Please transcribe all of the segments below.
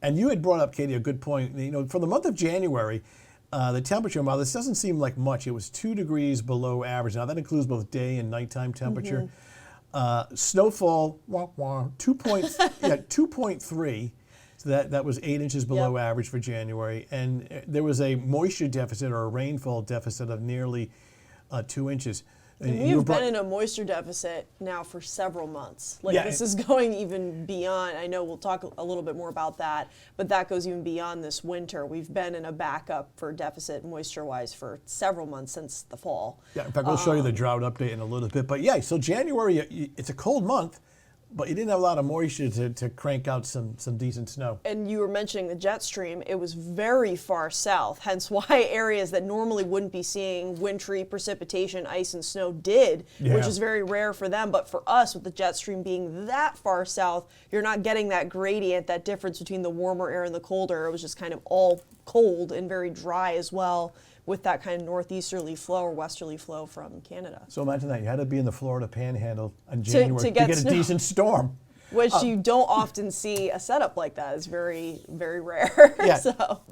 And you had brought up, Catie, a good point. You know, for the month of January, the temperature, while this doesn't seem like much, it was 2 degrees below average. Now, that includes both day and nighttime temperature. Snowfall, 2.3. So that was 8 inches below average for January. And there was a moisture deficit or a rainfall deficit of nearly 2 inches. And we've been in a moisture deficit now for several months. Like this is going even beyond, I know we'll talk a little bit more about that, but that goes even beyond this winter. We've been in a backup for deficit moisture-wise for several months since the fall. Yeah, in fact, we'll show you the drought update in a little bit. But yeah, so January, it's a cold month, but you didn't have a lot of moisture to crank out some decent snow. And you were mentioning the jet stream. It was very far south, hence why areas that normally wouldn't be seeing wintry precipitation, ice and snow did, which is very rare for them. But for us, with the jet stream being that far south, you're not getting that gradient, that difference between the warmer air and the colder. It was just kind of all cold and very dry as well, with that kind of northeasterly flow or westerly flow from Canada. So imagine that. You had to be in the Florida Panhandle in January to get a decent storm. Which you don't often see a setup like that. It's very, very rare. Yeah.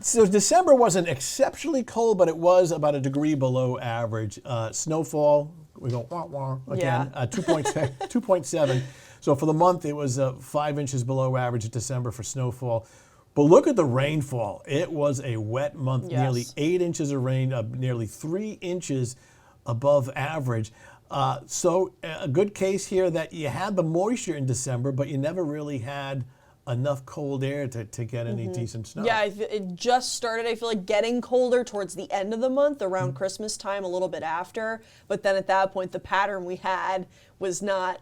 So December wasn't exceptionally cold, but it was about a degree below average. Snowfall, we go wah wah again, 2.7. So for the month, it was 5 inches below average in December for snowfall. But look at the rainfall. It was a wet month, nearly 8 inches of rain, nearly 3 inches above average. So a good case here that you had the moisture in December, but you never really had enough cold air to get any decent snow. Yeah, it just started, I feel like, getting colder towards the end of the month, around Christmas time, a little bit after. But then at that point, the pattern we had was not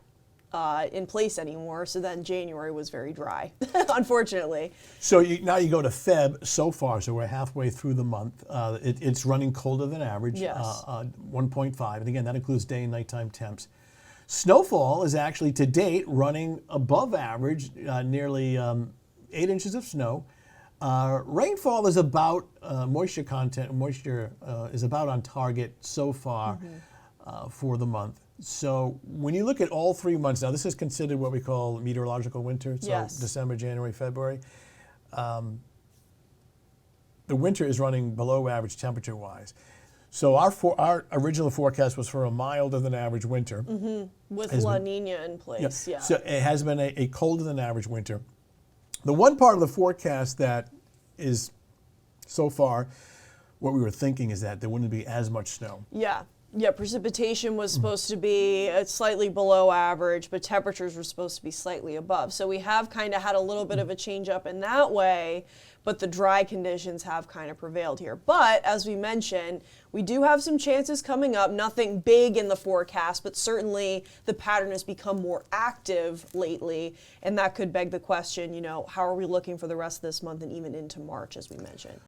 in place anymore, so then January was very dry, unfortunately. So now you go to Feb so far, so we're halfway through the month. It's running colder than average, 1.5, and again, that includes day and nighttime temps. Snowfall is actually, to date, running above average, nearly 8 inches of snow. Rainfall is about, moisture is about on target so far for the month. So when you look at all 3 months, now this is considered what we call meteorological winter, so December, January, February. The winter is running below average temperature-wise. So our original forecast was for a milder than average winter. With La Nina in place, So it has been a colder than average winter. The one part of the forecast that is so far what we were thinking is that there wouldn't be as much snow. Yeah, precipitation was supposed to be slightly below average, but temperatures were supposed to be slightly above. So we have kind of had a little bit of a change up in that way, but the dry conditions have kind of prevailed here. But as we mentioned, we do have some chances coming up, nothing big in the forecast, but certainly the pattern has become more active lately, and that could beg the question, you know, how are we looking for the rest of this month and even into March, as we mentioned?